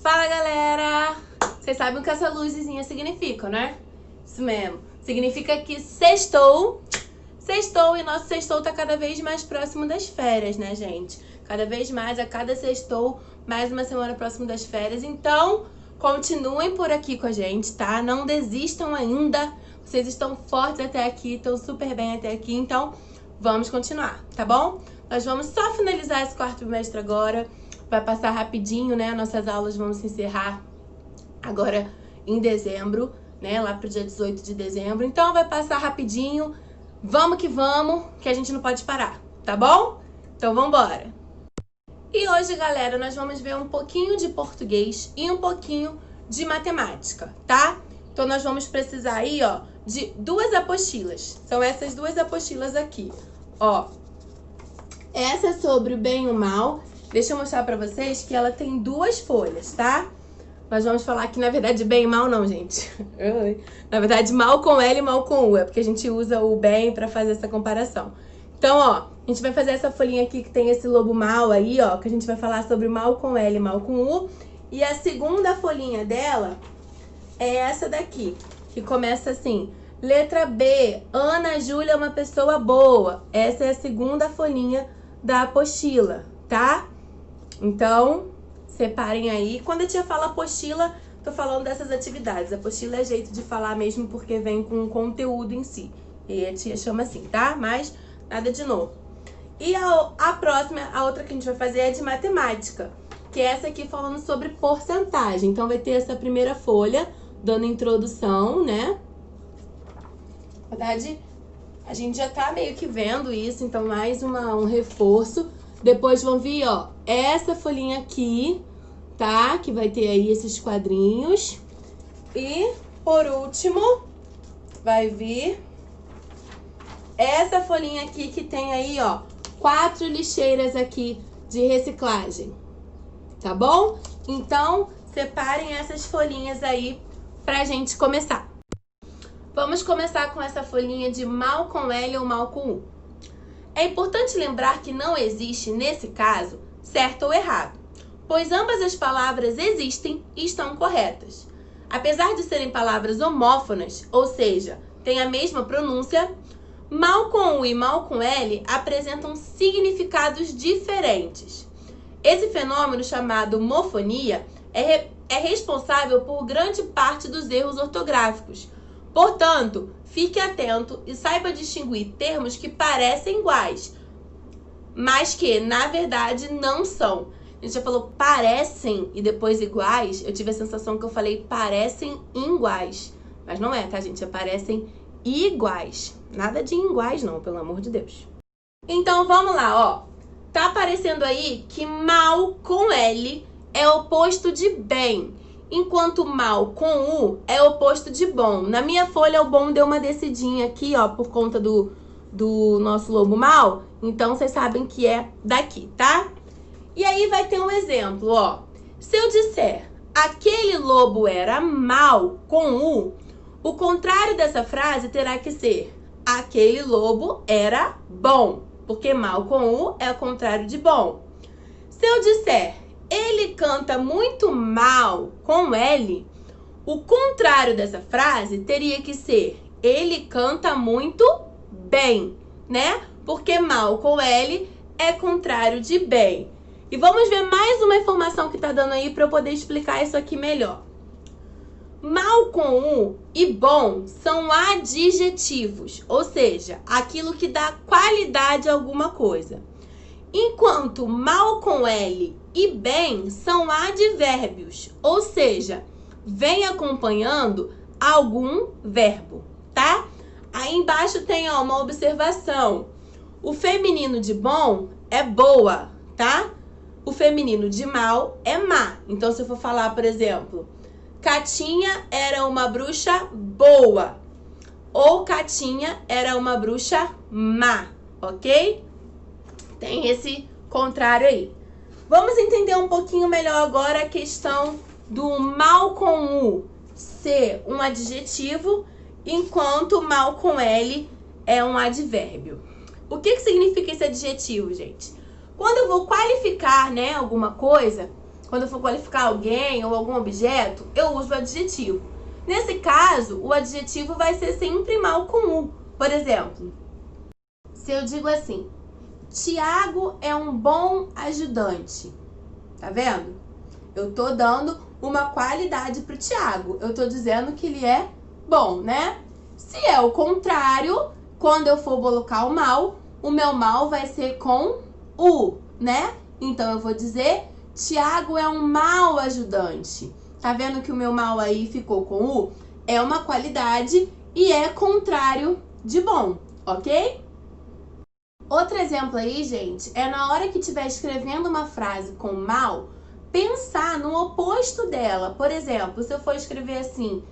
Fala, galera! Vocês sabem o que essa luzinha significa, né? Isso mesmo. Significa que sextou. Sextou, e nosso sextou tá cada vez mais próximo das férias, né, gente? Cada vez mais, a cada sextou, mais uma semana próximo das férias. Então, continuem por aqui com a gente, tá? Não desistam ainda. Vocês estão fortes até aqui, estão super bem até aqui. Então, vamos continuar, tá bom? Nós vamos só finalizar esse quarto bimestre agora. Vai passar rapidinho, né? Nossas aulas vão se encerrar agora em dezembro, né? Lá pro dia 18 de dezembro. Então, vai passar rapidinho. Vamos, que a gente não pode parar, tá bom? Então, vambora! E hoje, galera, nós vamos ver um pouquinho de português e um pouquinho de matemática, tá? Então, nós vamos precisar aí, ó, de duas apostilas. São essas duas apostilas aqui, ó. Essa é sobre o bem e o mal. Deixa eu mostrar pra vocês que ela tem duas folhas, tá? Nós vamos falar que, na verdade, bem e mal não, gente. Na verdade, mal com L e mal com U. É porque a gente usa o bem pra fazer essa comparação. Então, ó, a gente vai fazer essa folhinha aqui que tem esse lobo mal aí, ó. Que a gente vai falar sobre mal com L e mal com U. E a segunda folhinha dela é essa daqui, que começa assim. Letra B, Ana Júlia é uma pessoa boa. Essa é a segunda folhinha da apostila, tá? Então, separem aí. Quando a tia fala apostila, tô falando dessas atividades. Apostila é jeito de falar mesmo porque vem com o conteúdo em si. E a tia chama assim, tá? Mas nada de novo. E a próxima, a outra que a gente vai fazer é de matemática, que é essa aqui falando sobre porcentagem. Então, vai ter essa primeira folha, dando introdução, né? Na verdade, a gente já tá meio que vendo isso, então mais um reforço. Depois vão vir, ó, essa folhinha aqui, tá? Que vai ter aí esses quadrinhos. E, por último, vai vir essa folhinha aqui que tem aí, ó, 4 lixeiras aqui de reciclagem. Tá bom? Então, separem essas folhinhas aí pra gente começar. Vamos começar com essa folhinha de mal com L ou mal com U. É importante lembrar que não existe, nesse caso, certo ou errado, pois ambas as palavras existem e estão corretas. Apesar de serem palavras homófonas, ou seja, têm a mesma pronúncia, mal com U e mal com L apresentam significados diferentes. Esse fenômeno, chamado mofonia, é responsável por grande parte dos erros ortográficos. Portanto, fique atento e saiba distinguir termos que parecem iguais, mas que, na verdade, não são. A gente já falou parecem e depois iguais. Eu tive a sensação que eu falei parecem iguais. Mas não é, tá, gente? É parecem iguais. Nada de iguais, não, pelo amor de Deus. Então, vamos lá, ó. Tá aparecendo aí que mal com L é oposto de bem, enquanto mal com U é oposto de bom. Na minha folha, o bom deu uma descidinha aqui, ó, por conta do nosso lobo mal. Então, vocês sabem que é daqui, tá? E aí vai ter um exemplo, ó. Se eu disser, aquele lobo era mal com U, o contrário dessa frase terá que ser, aquele lobo era bom. Porque mal com U é o contrário de bom. Se eu disser, ele canta muito mal com L, o contrário dessa frase teria que ser, ele canta muito bem, né? Porque mal com L é contrário de bem. E vamos ver mais uma informação que tá dando aí para eu poder explicar isso aqui melhor. Mal com U e bom são adjetivos, ou seja, aquilo que dá qualidade a alguma coisa. Enquanto mal com L e bem são advérbios, ou seja, vem acompanhando algum verbo, tá? Aí embaixo tem, ó, uma observação. O feminino de bom é boa, tá? O feminino de mal é má. Então, se eu for falar, por exemplo, Catinha era uma bruxa boa. Ou Catinha era uma bruxa má, ok? Tem esse contrário aí. Vamos entender um pouquinho melhor agora a questão do mal com U ser um adjetivo, enquanto mal com L é um advérbio. O que significa esse adjetivo, gente? Quando eu vou qualificar, né, alguma coisa, quando eu for qualificar alguém ou algum objeto, eu uso o adjetivo. Nesse caso, o adjetivo vai ser sempre mal com U. Por exemplo, se eu digo assim, Tiago é um bom ajudante. Tá vendo? Eu tô dando uma qualidade pro Tiago. Eu tô dizendo que ele é bom, né? Se é o contrário, quando eu for colocar o meu mal vai ser com U, né? Então eu vou dizer, Tiago é um mau ajudante. Tá vendo que o meu mal aí ficou com U? É uma qualidade e é contrário de bom, ok? Outro exemplo aí, gente, é na hora que estiver escrevendo uma frase com mal, pensar no oposto dela. Por exemplo, se eu for escrever assim,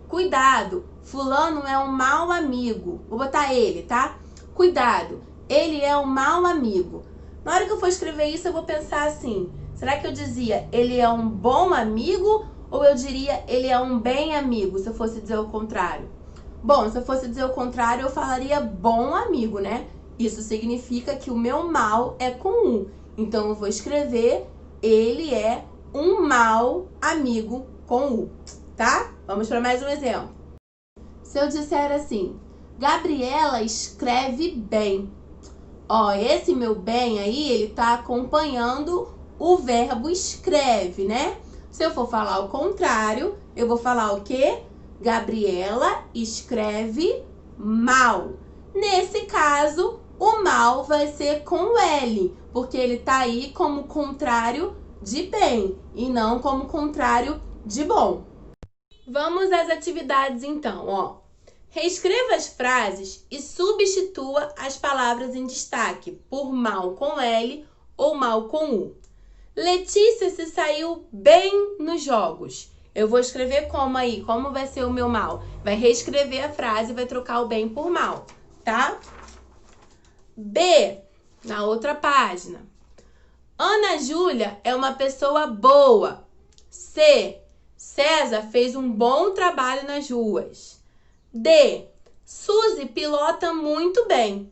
cuidado, fulano é um mau amigo. Vou botar ele, tá? Cuidado, ele é um mau amigo. Na hora que eu for escrever isso, eu vou pensar assim, será que eu dizia ele é um bom amigo ou eu diria ele é um bem amigo, se eu fosse dizer o contrário? Bom, se eu fosse dizer o contrário, eu falaria bom amigo, né? Isso significa que o meu mal é com U. Então, eu vou escrever ele é um mau amigo com U, tá? Vamos para mais um exemplo. Se eu disser assim, Gabriela escreve bem. Ó, esse meu bem aí, ele tá acompanhando o verbo escreve, né? Se eu for falar o contrário, eu vou falar o quê? Gabriela escreve mal. Nesse caso, o mal vai ser com L, porque ele tá aí como contrário de bem e não como contrário de bom. Vamos às atividades então, ó. Reescreva as frases e substitua as palavras em destaque por mal com L ou mal com U. Letícia se saiu bem nos jogos. Eu vou escrever como aí? Como vai ser o meu mal? Vai reescrever a frase e vai trocar o bem por mal, tá? B, na outra página. Ana Júlia é uma pessoa boa. C, César fez um bom trabalho nas ruas. D, Suzy pilota muito bem.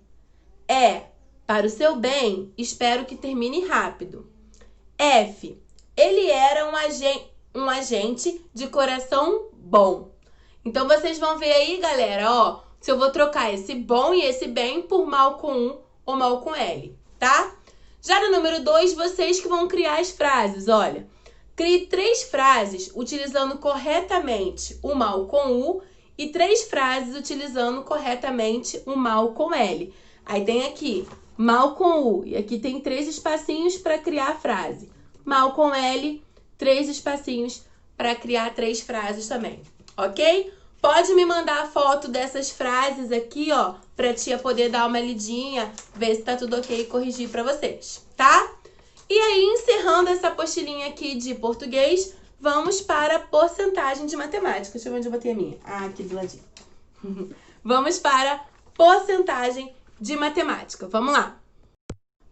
E, para o seu bem, espero que termine rápido. F, ele era um agente de coração bom. Então, vocês vão ver aí, galera, ó, se eu vou trocar esse bom e esse bem por mal com U ou mal com L, tá? Já no número 2, vocês que vão criar as frases, olha. Crie 3 frases utilizando corretamente o mal com U e 3 frases utilizando corretamente o mal com L. Aí tem aqui, mal com U, e aqui tem 3 espacinhos para criar a frase. Mal com L, 3 espacinhos para criar 3 frases também, ok? Pode me mandar a foto dessas frases aqui, ó, pra tia poder dar uma lidinha, ver se tá tudo ok e corrigir pra vocês, tá? E aí, encerrando essa apostilinha aqui de português, vamos para a porcentagem de matemática. Deixa eu ver onde eu botei a minha. Ah, aqui do ladinho. Vamos para a porcentagem de matemática. Vamos lá.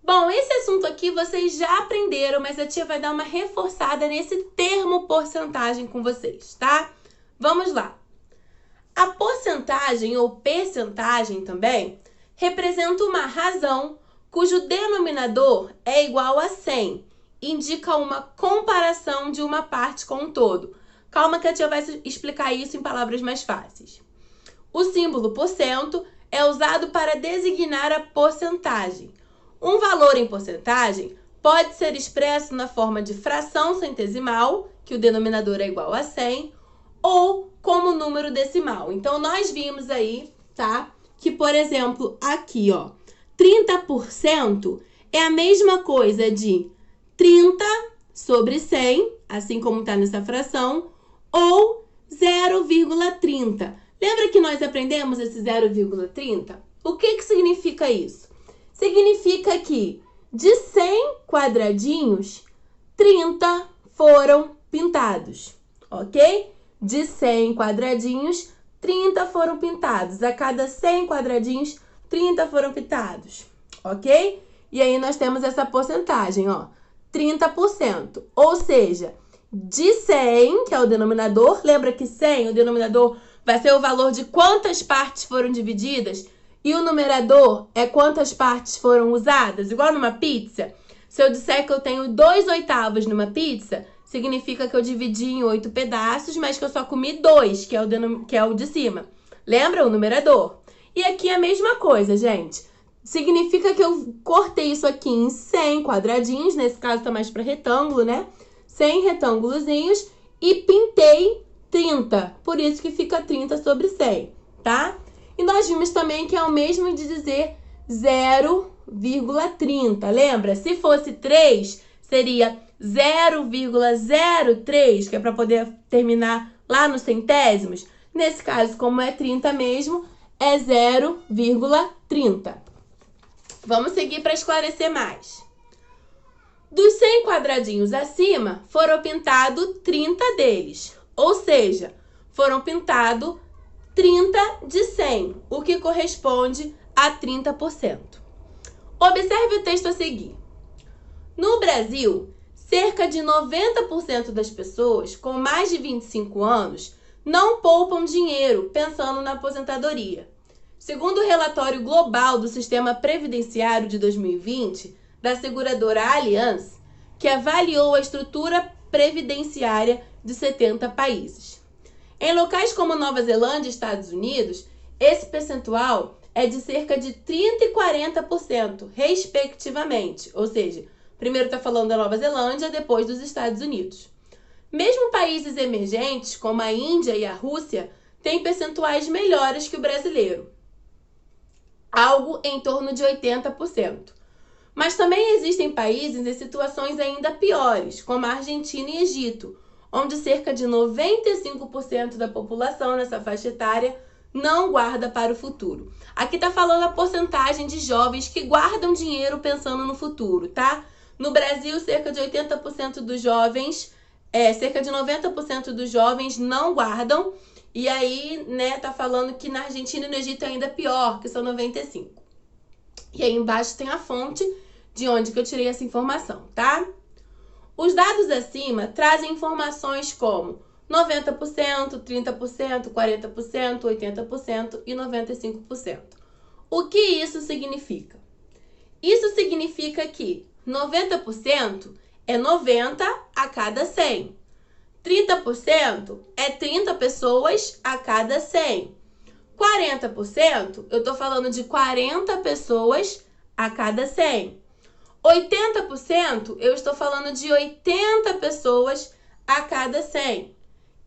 Bom, esse assunto aqui vocês já aprenderam, mas a tia vai dar uma reforçada nesse termo porcentagem com vocês, tá? Vamos lá. A porcentagem ou percentagem também representa uma razão cujo denominador é igual a 100. Indica uma comparação de uma parte com um todo. Calma que a tia vai explicar isso em palavras mais fáceis. O símbolo porcento é usado para designar a porcentagem. Um valor em porcentagem pode ser expresso na forma de fração centesimal, que o denominador é igual a 100, ou como número decimal. Então, nós vimos aí, tá? Que, por exemplo, aqui, ó, 30% é a mesma coisa de 30 sobre 100, assim como tá nessa fração, ou 0,30. Lembra que nós aprendemos esse 0,30? O que significa isso? Significa que de 100 quadradinhos, 30 foram pintados, ok? De 100 quadradinhos, 30 foram pintados. A cada 100 quadradinhos, 30 foram pintados, ok? E aí nós temos essa porcentagem, ó, 30%. Ou seja, de 100, que é o denominador, lembra que 100, o denominador vai ser o valor de quantas partes foram divididas? E o numerador é quantas partes foram usadas, igual numa pizza. Se eu disser que eu tenho 2/8 numa pizza, significa que eu dividi em 8 pedaços, mas que eu só comi 2, que é o de cima. Lembra? O numerador. E aqui é a mesma coisa, gente. Significa que eu cortei isso aqui em 100 quadradinhos, nesse caso tá mais para retângulo, né? 100 retângulozinhos e pintei 30. Por isso que fica 30 sobre 100, tá? E nós vimos também que é o mesmo de dizer 0,30. Lembra? Se fosse 3, seria 0,03, que é para poder terminar lá nos centésimos. Nesse caso, como é 30 mesmo, é 0,30. Vamos seguir para esclarecer mais. Dos 100 quadradinhos acima, foram pintados 30 deles. Ou seja, foram pintados 30 de 100, o que corresponde a 30%. Observe o texto a seguir. No Brasil, cerca de 90% das pessoas com mais de 25 anos não poupam dinheiro pensando na aposentadoria. Segundo o relatório global do Sistema Previdenciário de 2020, da seguradora Allianz, que avaliou a estrutura previdenciária de 70 países. Em locais como Nova Zelândia e Estados Unidos, esse percentual é de cerca de 30% e 40%, respectivamente. Ou seja, primeiro está falando da Nova Zelândia, depois dos Estados Unidos. Mesmo países emergentes, como a Índia e a Rússia, têm percentuais melhores que o brasileiro. Algo em torno de 80%. Mas também existem países em situações ainda piores, como a Argentina e Egito, onde cerca de 95% da população nessa faixa etária não guarda para o futuro. Aqui está falando a porcentagem de jovens que guardam dinheiro pensando no futuro, tá? No Brasil, cerca de 80% dos jovens, cerca de 90% dos jovens não guardam. E aí, né, tá falando que na Argentina e no Egito é ainda pior, que são 95%. E aí embaixo tem a fonte de onde que eu tirei essa informação, tá? Os dados acima trazem informações como 90%, 30%, 40%, 80% e 95%. O que isso significa? Isso significa que 90% é 90 a cada 100. 30% é 30 pessoas a cada 100. 40%, eu tô falando de 40 pessoas a cada 100. 80%, eu estou falando de 80 pessoas a cada 100.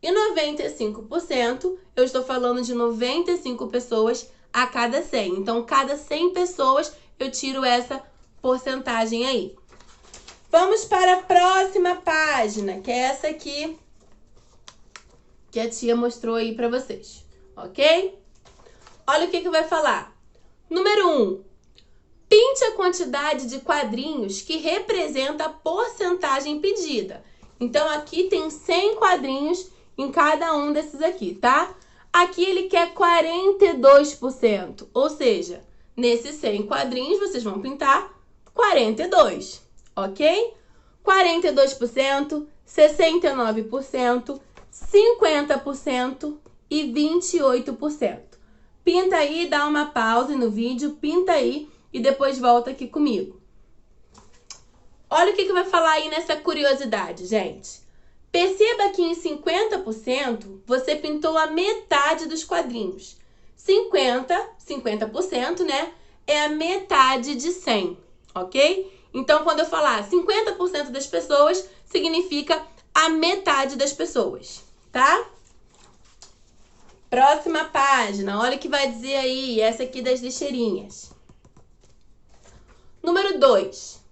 E 95%, eu estou falando de 95 pessoas a cada 100. Então, cada 100 pessoas, eu tiro essa porcentagem aí. Vamos para a próxima página, que é essa aqui, que a tia mostrou aí para vocês, ok? Olha o que vai falar. Número 1. Pinte a quantidade de quadrinhos que representa a porcentagem pedida. Então, aqui tem 100 quadrinhos em cada um desses aqui, tá? Aqui ele quer 42%. Ou seja, nesses 100 quadrinhos, vocês vão pintar 42, ok? 42%, 69%, 50% e 28%. Pinta aí, dá uma pausa no vídeo, pinta aí e depois volta aqui comigo. Olha o que vai falar aí nessa curiosidade, gente. Perceba que em 50% você pintou a metade dos quadrinhos. 50%, né? É a metade de 100, ok? Então, quando eu falar 50% das pessoas, significa a metade das pessoas, tá? Próxima página, olha o que vai dizer aí, essa aqui das lixeirinhas. Número 2.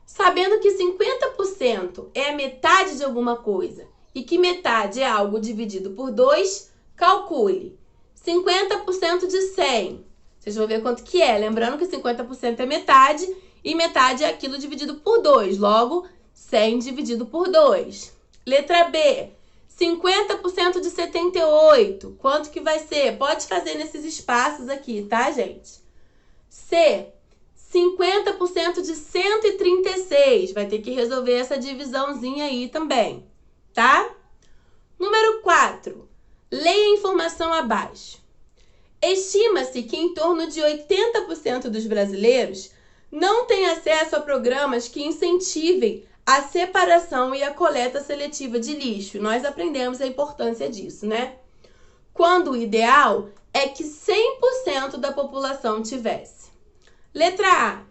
Sabendo que 50% é a metade de alguma coisa e que metade é algo dividido por 2, calcule. 50% de 100. Vocês vão ver quanto que é. Lembrando que 50% é metade e metade é aquilo dividido por 2. Logo, 100 dividido por 2. Letra B. 50% de 78. Quanto que vai ser? Pode fazer nesses espaços aqui, tá, gente? C. 50% de 136. Vai ter que resolver essa divisãozinha aí também, tá? Número 4. Leia a informação abaixo. Estima-se que em torno de 80% dos brasileiros não têm acesso a programas que incentivem a separação e a coleta seletiva de lixo. Nós aprendemos a importância disso, né? Quando o ideal é que 100% da população tivesse. Letra A.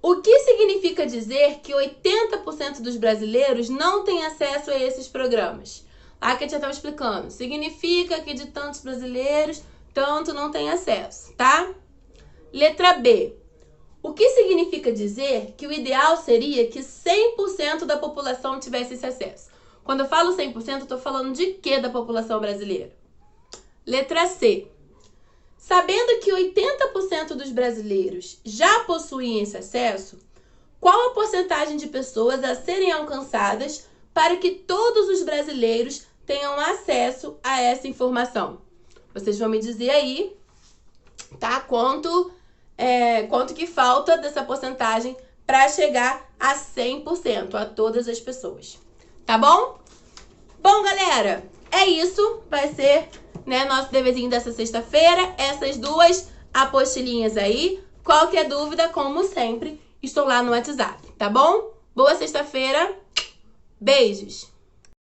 O que significa dizer que 80% dos brasileiros não têm acesso a esses programas? Lá que a tia estava explicando. Significa que de tantos brasileiros, tanto não tem acesso, tá? Letra B. O que significa dizer que o ideal seria que 100% da população tivesse esse acesso? Quando eu falo 100%, eu estou falando de quê da população brasileira? Letra C. Sabendo que 80% dos brasileiros já possuem esse acesso, qual a porcentagem de pessoas a serem alcançadas para que todos os brasileiros tenham acesso a essa informação? Vocês vão me dizer aí, tá? Quanto que falta dessa porcentagem para chegar a 100%, a todas as pessoas. Tá bom? Bom, galera, é isso. Vai ser, né, nosso deverzinho dessa sexta-feira. Essas duas apostilinhas aí. Qualquer dúvida, como sempre, estou lá no WhatsApp, tá bom? Boa sexta-feira. Beijos!